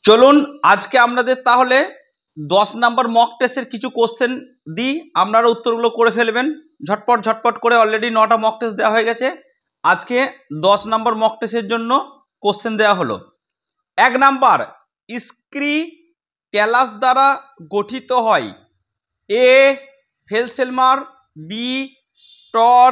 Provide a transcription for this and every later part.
চলুন আজকে আপনাদের তাহলে 10 নম্বর মক টেস্টের কিছু কোশ্চেন দিই, আপনারা উত্তরগুলো করে ফেলবেন ঝটপট ঝটপট করে। অলরেডি 9টা মক টেস্ট দেওয়া হয়ে গেছে। আজকে 10 নম্বর মক টেস্টের জন্য কোশ্চেন দেওয়া হলো। 1 নাম্বার, স্ক্রি ট্যালাস দ্বারা গঠিত হয়। এ ফেলসেলমার, বি টর,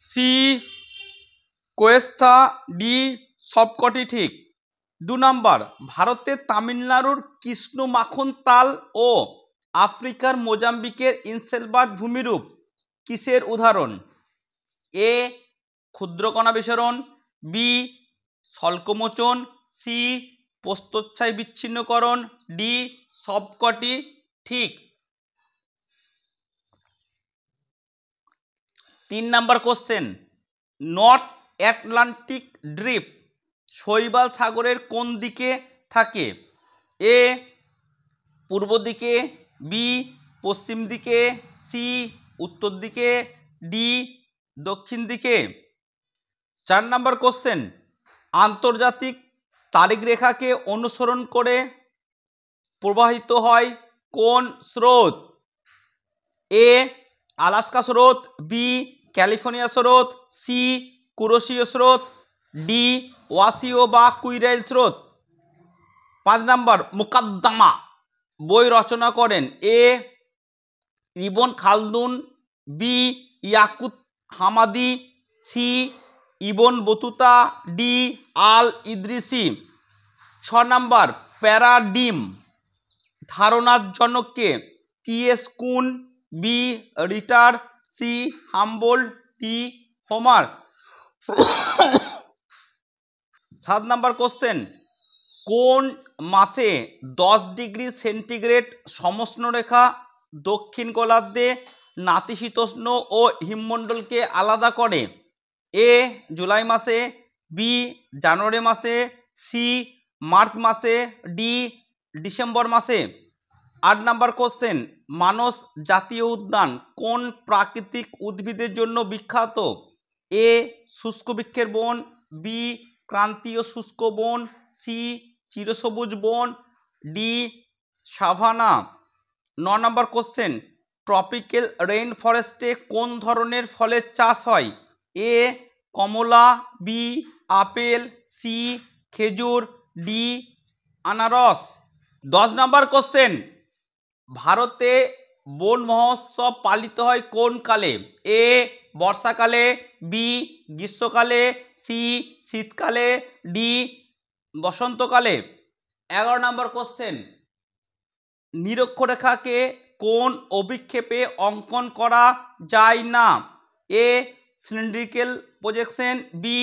সি কোয়েস্থা, ডি সবকটি ঠিক। 2 নাম্বার, ভারতের তামিলনাড়ুর কৃষ্ণ মাখন তাল ও আফ্রিকার মোজাম্বিকের ইনসেলবার্ট ভূমিরূপ কিসের উদাহরণ? এ ক্ষুদ্রকণা বিসরণ, বি স্বল্পমোচন, সি প্রস্থচ্ছায় বিচ্ছিন্নকরণ, ডি সবকটি ঠিক। 3 number question, north Atlantic drift শৈবাল সাগরের কোন দিকে থাকে? এ পূর্ব দিকে, বি পশ্চিম দিকে, সি উত্তর দিকে, ডি দক্ষিণ দিকে। 4 নাম্বার কোশ্চেন, আন্তর্জাতিক তারিখ রেখাকে অনুসরণ করে প্রবাহিত হয় কোন স্রোত? এ আলাস্কা স্রোত, বি ক্যালিফোর্নিয়া স্রোত, সি কুরোশীয় স্রোত, ডি ওয়াসিও বা কুইরাইল স্রোত। 5 নাম্বার, মুকাদ্দমা বই রচনা করেন। A Ibn Khaldun, B Yaqut Hamadi, C Ibn Battuta, D Al Idrisi. 6 number, paradigm ধারণার জনককে? T S. Kuhn, B Ritter, C Humboldt, D Homer. 7 number question, কোন মাসে 10 ডিগ্রি সেন্টিগ্রেড সমোষ্ণরেখা দক্ষিণ গোলার্ধে নাতিশীতোষ্ণ ও হিমমণ্ডলকে আলাদা করে? এ জুলাই মাসে, বি জানুয়ারি মাসে, সি মার্চ মাসে, ডি ডিসেম্বর মাসে। 8 নাম্বার কোশ্চেন, মানস জাতীয় উদ্যান কোন প্রাকৃতিক উদ্ভিদের জন্য বিখ্যাত? এ শুষ্ক বৃক্ষের বন, বি ক্রান্তীয় শুষ্ক বন, সি চিরসবুজ বন, D savanna. 9 number question, tropical rain ফরেস্টে কোন ধরনের ফলের চাষ হয়? এ কমলা, বি আপেল, সি খেজুর, ডি আনারস। 10 নাম্বার কোশ্চেন, ভারতে বন মহোৎসব পালিত হয় কোন কালে? এ বর্ষাকালে, বি গ্রীষ্মকালে, সি শীতকালে, ডি বসন্তকালে। 11 নাম্বার কোশ্চেন, নিরক্ষরেখাকে কোন অভিক্ষেপে অঙ্কন করা যায় না? A cylindrical projection, B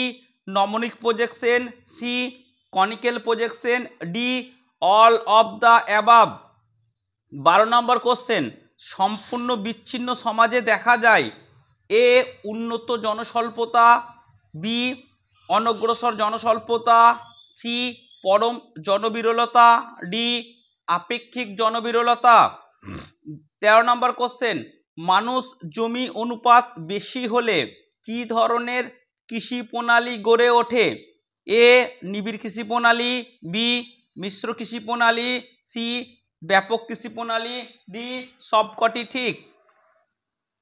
gnomonic projection, C conical projection, D all of the above. 12 number question, সম্পূর্ণ বিচ্ছিন্ন সমাজে দেখা যায়। এ উন্নত জনস্বল্পতা, বি অনগ্রসর জনস্বল্পতা, সি পরম জনবিরলতা, ডি আপেক্ষিক জনবিরলতা। 13 নাম্বার কোশ্চেন, মানুষ জমি অনুপাত বেশি হলে কি ধরনের কৃষি প্রণালী গড়ে ওঠে? এ নিবিড় কৃষি প্রণালী, বি মিশ্র কৃষি প্রণালী, সি ব্যাপক কৃষি প্রণালী, ডি সবকটি ঠিক।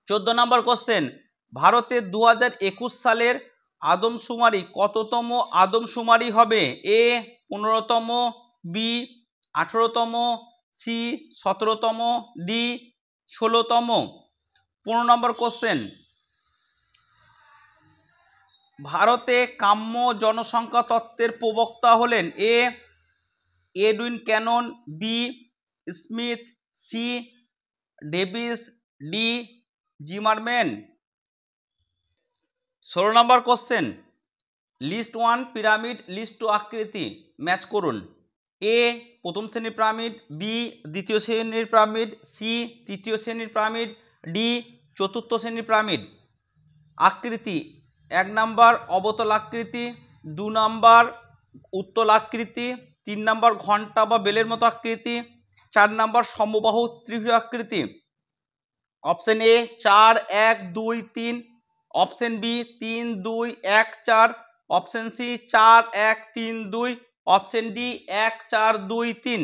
14 নাম্বার কোশ্চেন, ভারতের 2021 সালের আদমশুমারি কততম আদমশুমারি হবে? এ 15তম, বি 18তম, সি 17তম, ডি 16তম। 15 নম্বর কোশ্চেন, ভারতে কাম্য জনসংখ্যা তত্ত্বের প্রবক্তা হলেন? A Edwin Cannan, B Smith, C Davis, D Zimmerman. 16 নম্বর কোশ্চেন, লিস্ট 1 পিরামিড, লিস্ট 2 আকৃতি ম্যাচ করুন। এ প্রথম শ্রেণীর পিরামিড, বি দ্বিতীয় শ্রেণীর পিরামিড, সি তৃতীয় শ্রেণীর পিরামিড, ডি চতুর্থ শ্রেণীর পিরামিড। আকৃতি: 1 নাম্বার অবতল আকৃতি, 2 নাম্বার উত্তল আকৃতি, 3 নাম্বার ঘন্টা বা বেলের মতো আকৃতি, 4 নাম্বার সমবাহু ত্রিভুজ আকৃতি। Option A 4 1 2 3, option B 3 2 1 4, option C 4 1 3 2, option D 1 4 2 3।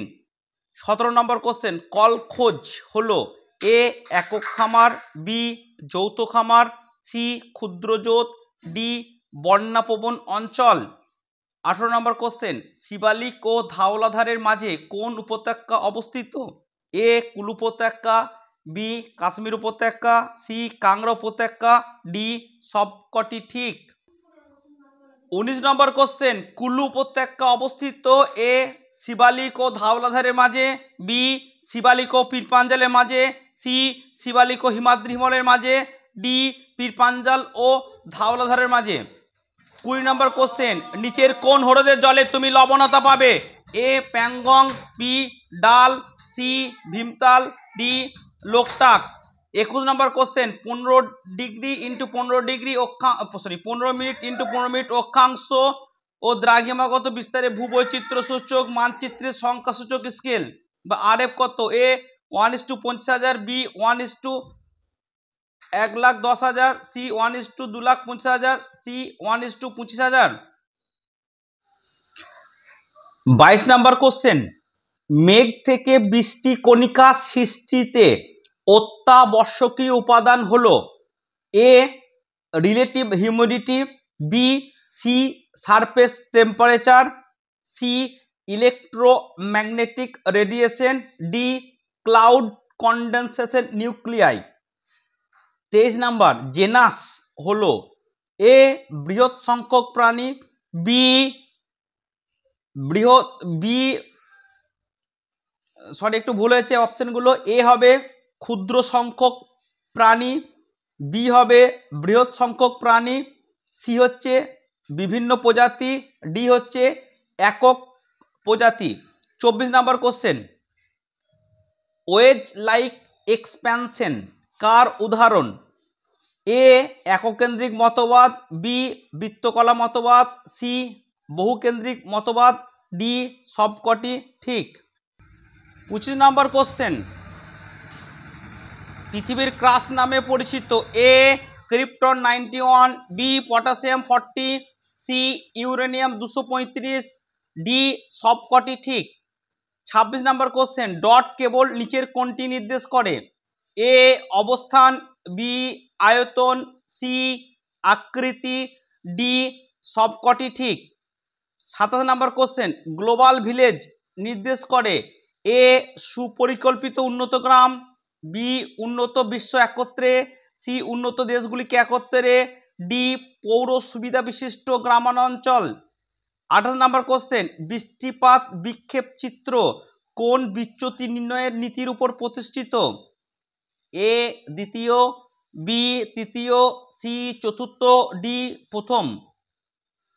17 নম্বর কোশ্চেন, কলখোজ হলো এ একক খামার, বি যৌথ খামার, সি ক্ষুদ্রজোত, ডি বন্যাপ্রবণ অঞ্চল। 18 নম্বর কোশ্চেন, শিবালিক ও ধওলাধারের মাঝে কোন উপত্যকা অবস্থিত? এ কুলু উপত্যকা, বি কাশ্মীর উপত্যকা, সি কাংড়া উপত্যকা, ডি সবকটি ঠিক। 19 নম্বর কোশ্চেন, কুলু উপত্যকা অবস্থিত এ শিবালিক ও ধওলাধারের মাঝে, বি শিবালিক ও পীরপাঞ্জালের মাঝে, সি শিবালিক ও হিমাদ্রি হিমালয়ের মাঝে, ডি পীরপাঞ্জাল ও ধওলাধারের মাঝে। 20 নম্বর কোশ্চেন, নিচের কোন হ্রদের জলে তুমি লবণতা পাবে? A Pangong, B Dal, C Bhimtal, D Loktak. 21 নম্বর question, 15 degree into 15 degree 15 minute into 15 minute অক্ষাংশ ও দ্রাঘিমাগত বিস্তারে ভূবৈচিত্র্য সূচক মানচিত্রের সংখ্যাসূচক স্কেল বা আরএফ কত? A 1:50,000, B 1:1,10,000, C 1:2,50,000, C 1:25,000। 22 number question, মেঘ থেকে বৃষ্টি কণিকা সৃষ্টিতে অত্যাবশ্যকীয় উপাদান হলো A relative humidity, B sea surface temperature, C electromagnetic radiation, D cloud condensation nuclei. 23 number, genus হলো এ বৃহৎ সংখ্যক প্রাণী, বি একটু ভুল হয়েছে অপশনগুলো, এ হবে ক্ষুদ্র সংখ্যক প্রাণী, বি হবে বৃহৎ সংখ্যক প্রাণী, সি হচ্ছে বিভিন্ন প্রজাতি, ডি হচ্ছে একক প্রজাতি। 24 নম্বর কোশ্চেন, ওয়েজ লাইক এক্সপ্যানশন কার উদাহরণ? এ এককেন্দ্রিক মতবাদ, বি বৃত্তকলা মতবাদ, সি বহুকেন্দ্রিক মতবাদ, ডি সবকটি ঠিক। 25 নম্বর কোশ্চেন, পৃথিবীর ক্রাস্ট নামে পরিচিত A krypton 91, B potassium 40, C uranium 235, D সবকটি ঠিক। 26 নম্বর কোশ্চেন, ডট কেবল নিচের কোনটি নির্দেশ করে? এ অবস্থান, বি আয়তন, সি আকৃতি, ডি সবকটি ঠিক। 27 নম্বর কোশ্চেন, গ্লোবাল ভিলেজ নির্দেশ করে এ সুপরিকল্পিত উন্নত গ্রাম, বি উন্নত বিশ্ব একত্রে, সি উন্নত দেশগুলিকে একত্রে, ডি পৌর সুবিধা বিশিষ্ট গ্রামাঞ্চল। 28 নম্বর কোশ্চেন, বৃষ্টিপাত বিক্ষেপ চিত্র কোন বিচ্যুতি নির্ণয়ের নীতির উপর প্রতিষ্ঠিত? এ দ্বিতীয়, বি তৃতীয়, সি চতুর্থ, ডি প্রথম।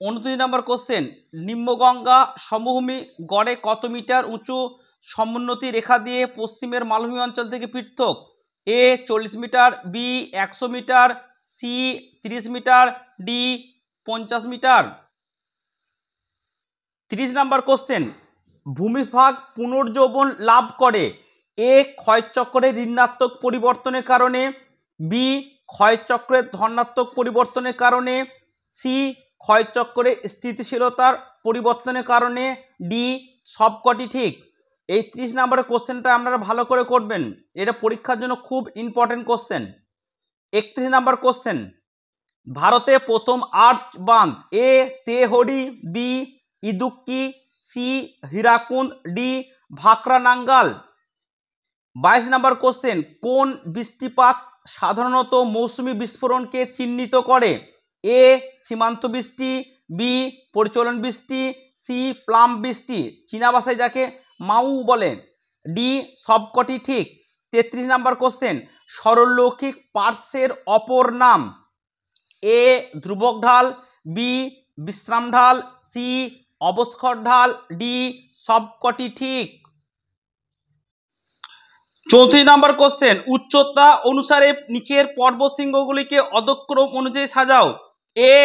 29 নম্বর কোশ্চেন, নিম্নগঙ্গা সমভূমি গড়ে কত মিটার উঁচু সমোন্নতি রেখা দিয়ে পশ্চিমের মালভূমি অঞ্চল থেকে পৃথক? A 40 metre, B 100 metre, C 30 metre, D 50 metre. 30 number question, ভূমিভাগ পুনর্যৌবন লাভ করে এ ক্ষয়চক্রের ঋণাত্মক পরিবর্তনের কারণে, বি ক্ষয়চক্রের ধনাত্মক পরিবর্তনের কারণে, সি ক্ষয়চক্রের স্থিতিশীলতার পরিবর্তনের কারণে, ডি সবকটি ঠিক। এই 30 নম্বরের কোশ্চেনটা আপনারা ভালো করে করবেন, এটা পরীক্ষার জন্য খুব ইম্পর্টেন্ট কোশ্চেন। 31 নম্বর কোশ্চেন, ভারতে প্রথম আর্চ বাঁধ A Tehri, B Idukki, C Hirakud, D Bhakra Nangal. 22 number question, কোন বৃষ্টিপাত সাধারণত মৌসুমী বিস্ফোরণকে চিহ্নিত করে? এ সীমান্ত বৃষ্টি, বি পরিচলন বৃষ্টি, সি প্লাম বৃষ্টি, চীনা ভাষায় যাকে মাউ বলে, ডি সবকটি ঠিক। 33 নম্বর কোশ্চেন, সরলরৈখিক পার্শ্বের অপর নাম? এ ধ্রুবক ঢাল, বি বিশ্রাম ঢাল, সি অবস্কর ঢাল, ডি সবকটি ঠিক। 34 নম্বর কোশ্চেন, উচ্চতা অনুসারে নিচের পর্বতশৃঙ্গগুলিকে অধক্রম অনুযায়ী সাজাও। এ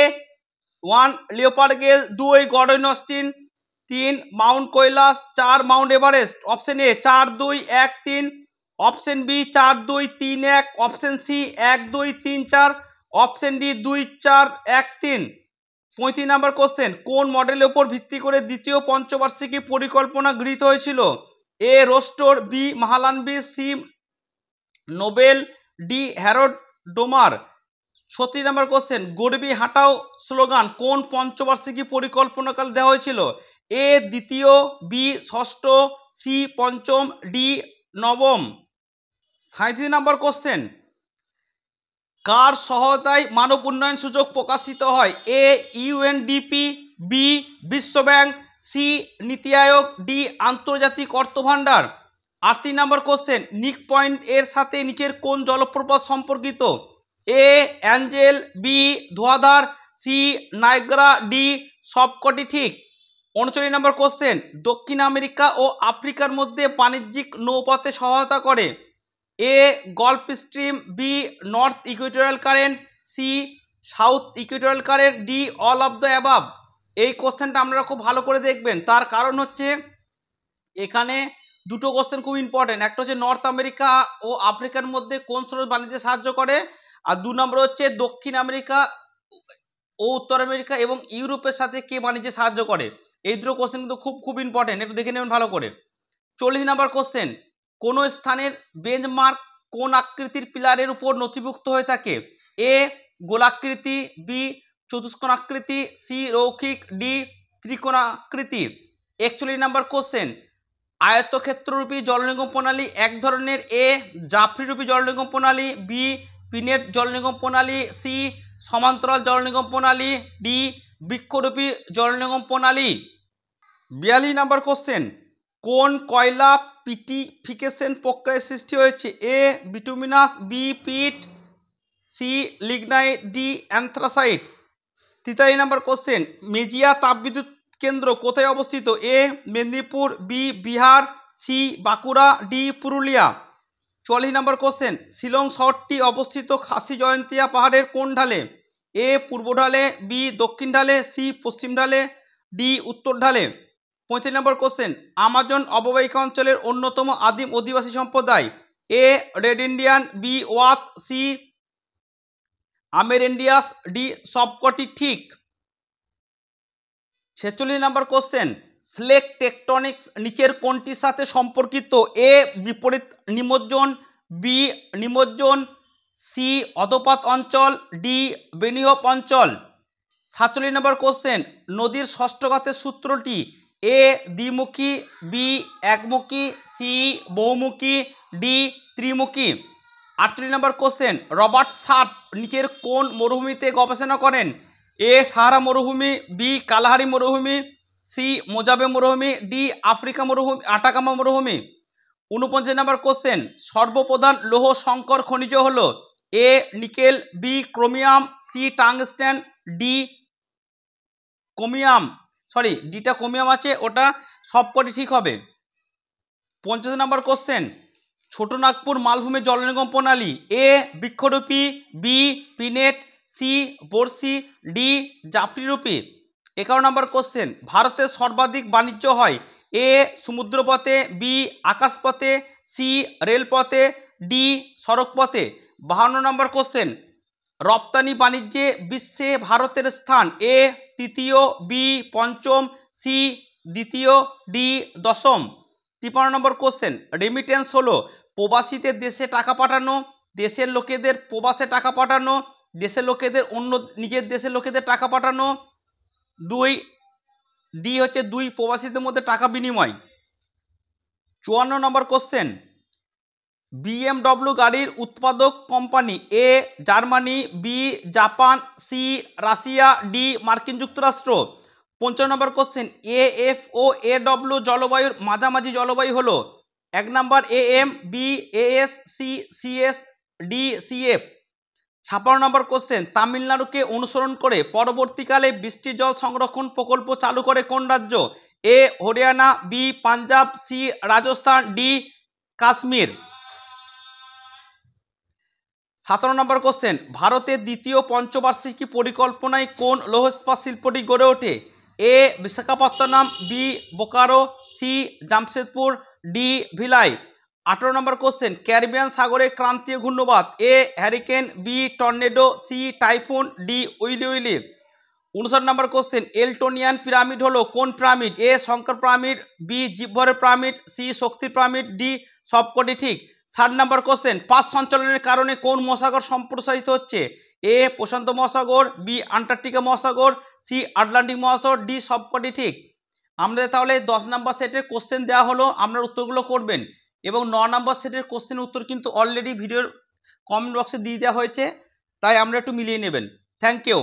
1 leopard gale, 2 Gordon Austen, 3 mount Kailash, 4 mount Everest. Option A 4 2 1 3, option B 4 2 3 1, option C 1 2 3 4, option D 2 4 1 3। 35 number question, কোন মডেলের উপর ভিত্তি করে দ্বিতীয় পঞ্চবার্ষিকী পরিকল্পনা গৃহীত হয়েছিল? এ রোস্টোর, B Mahalanobis, C Nobel, D Harrod Domar. 36 নম্বর কোশ্চেন, গরিবি হাঁটাও স্লোগান কোন পঞ্চবার্ষিকী পরিকল্পনাকালে দেওয়া হয়েছিল? এ দ্বিতীয়, বি ষষ্ঠ, সি পঞ্চম, ডি নবম। 37 নম্বর কোশ্চেন, কার সহায়তায় মানব উন্নয়ন সূচক প্রকাশিত হয়? এ ইউএনডিপি, বি বিশ্ব ব্যাংক, সি নীতি আয়োগ, ডি আন্তর্জাতিক অর্থ ভান্ডার। 38 নম্বর কোশ্চেন, নিক পয়েন্ট এর সাথে নিচের কোন জলপ্রপাত সম্পর্কিত? এ Angel, B Dhuandhar, C Niagara, D সবকটি ঠিক। 39 নম্বর কোশ্চেন, দক্ষিণ আমেরিকা ও আফ্রিকার মধ্যে বাণিজ্যিক নৌপথে সহায়তা করে? A gulf stream, B north equatorial current, C south equatorial current, D all of the above. এই কোশ্চেনটা আপনারা খুব ভালো করে দেখবেন, তার কারণ হচ্ছে এখানে দুটো কোশ্চেন খুব ইম্পর্টেন্ট। একটা হচ্ছে নর্থ আমেরিকা ও আফ্রিকার মধ্যে কোন স্রোত বাণিজ্যে সাহায্য করে, আর 2 নম্বর হচ্ছে দক্ষিণ আমেরিকা ও উত্তর আমেরিকা এবং ইউরোপের সাথে কে বাণিজ্যে সাহায্য করে। এই দুটো কোশ্চেন কিন্তু খুব ইম্পর্টেন্ট, একটু দেখে নেবেন ভালো করে। 40 নম্বর কোশ্চেন, কোন স্থানের বেঞ্চমার্ক কোন আকৃতির পিলারের উপর নথিভুক্ত হয়ে থাকে? এ গোলাকৃতি, বি চতুষ্কোণাকৃতি, সি রৈখিক, ডি ত্রিকোণাকৃতি। 41 নম্বর কোশ্চেন, আয়তক্ষেত্ররূপী জলনিগম প্রণালী এক ধরনের? এ জাফরিরূপী জলনিগম প্রণালী, বি পিনেট জলনিগম প্রণালী, সি সমান্তরাল জলনিগম প্রণালী, ডি বৃক্ষরূপী জলনিগম প্রণালী। 42 নম্বর কোশ্চেন, কোন কয়লা পিটিফিকেশন প্রক্রিয়ায় সৃষ্টি হয়েছে? A bituminous, B peat, C lignite, D anthracite. 43 নম্বর কোশ্চেন, মেজিয়া তাপবিদ্যুৎ কেন্দ্র কোথায় অবস্থিত? A Medinipur, B Bihar, C Bankura, D Purulia. 44 নম্বর কোশ্চেন, শিলং শহরটি অবস্থিত খাসি জয়ন্তিয়া পাহাড়ের কোন ঢালে? এ পূর্ব ঢালে, বি দক্ষিণ ঢালে, সি পশ্চিম ঢালে, ডি উত্তর ঢালে। 35 নম্বর কোশ্চেন, আমাজন অববাহিকা অঞ্চলের অন্যতম আদিম অধিবাসী সম্প্রদায়? এ রেড ইন্ডিয়ান, বি ওয়াত, সি আমেরিন্ডিয়াস, ডি সবকটি ঠিক। 46 নম্বর কোশ্চেন, প্লেট টেকটনিক্স নিচের কোনটির সাথে সম্পর্কিত? এ বিপরীত নিমজ্জন, বি নিমজ্জন, সি অধোপাত অঞ্চল, ডি বেনিহপ অঞ্চল। 47 নম্বর কোশ্চেন, নদীর ষষ্ঠঘাতের সূত্রটি? এ দ্বিমুখী, বি একমুখী, সি বহুমুখী, ডি ত্রিমুখী। 48 নম্বর কোশ্চেন, রবার্ট শার্প নিচের কোন মরুভূমিতে গবেষণা করেন? এ সাহারা মরুভূমি, বি কালাহারি মরুভূমি, সি মোজাবে মরুভূমি, ডি আফ্রিকা মরুভূমি, আটাকামা মরুভূমি। 49 নম্বর কোশ্চেন, সর্বপ্রধান লৌহ সংকর খনিজ হলো? A nickel, B chromium, C tungsten, D chromium. ডিটা ক্রোমিয়াম আছে, ওটা সবকটি ঠিক হবে। 50 নম্বর কোশ্চেন, ছোটনাগপুর মালভূমির জলনিগম প্রণালী? এ বৃক্ষরূপী, বি পিনেট, সি বর্ষি, ডি জাফরিরূপী। 51 নম্বর কোশ্চেন, ভারতের সর্বাধিক বাণিজ্য হয়? এ সমুদ্রপথে, বি আকাশপথে, সি রেলপথে, ডি সড়কপথে। 52 নম্বর কোশ্চেন, রপ্তানি বাণিজ্যে বিশ্বে ভারতের স্থান? এ তৃতীয়, বি পঞ্চম, সি দ্বিতীয়, ডি দশম। 53 নম্বর কোশ্চেন, রেমিটেন্স হলো প্রবাসীদের দেশে টাকা পাঠানো, দেশের লোকেদের প্রবাসে টাকা পাঠানো, দেশের লোকেদের অন্য নিজের দেশের লোকেদের টাকা পাঠানো, ডি হচ্ছে দুই প্রবাসীদের মধ্যে টাকা বিনিময়। 54 নম্বর কোশ্চেন, বিএমডব্লিউ গাড়ির উৎপাদক company? A Germany, B Japan, C Russia, D মার্কিন যুক্তরাষ্ট্র। 55 নম্বর কোশ্চেন, এএফ ও এডব্লিউ জলবায়ুর মাঝামাঝি জলবায়ু হলো? 1 নম্বর AM, B AS, C CS, D CF. 56 নম্বর কোশ্চেন, তামিলনাড়ুকে অনুসরণ করে পরবর্তীকালে বৃষ্টির জল সংরক্ষণ প্রকল্প চালু করে কোন রাজ্য? A Haryana, B Punjab, C Rajasthan, D Kashmir. 57 নম্বর কোশ্চেন, ভারতের দ্বিতীয় পঞ্চবার্ষিকী পরিকল্পনায় কোন লৌহ ইস্পাত শিল্পটি গড়ে ওঠে? A Visakhapatnam, B Bokaro, C Jamshedpur, D Bhilai. 18 নম্বর কোশ্চেন, ক্যারিবিয়ান সাগরে ক্রান্তীয় ঘূর্ণবাত? A hurricane, B tornado, C typhoon, D willy willy. 59 নম্বর কোশ্চেন, এলটোনিয়ান পিরামিড হলো কোন পিরামিড? এ শঙ্কর পিরামিড, বি জীবভরের পিরামিড, সি শক্তির পিরামিড, ডি সবকটি ঠিক। 60 নম্বর কোশ্চেন, পাঁচ সঞ্চালনের কারণে কোন মহাসাগর সম্প্রসারিত হচ্ছে? এ প্রশান্ত মহাসাগর, বি আন্টার্কটিকা মহাসাগর, সি আটলান্টিক মহাসাগর, ডি সবকটি ঠিক। আমাদের তাহলে 10 নম্বর সেটের কোশ্চেন দেওয়া হলো, আপনার উত্তরগুলো করবেন এবং 9 নম্বর সেটের কোশ্চেনের উত্তর কিন্তু অলরেডি ভিডিওর কমেন্ট বক্সে দিয়ে দেওয়া হয়েছে, তাই আমরা একটু মিলিয়ে নেবেন। Thank you.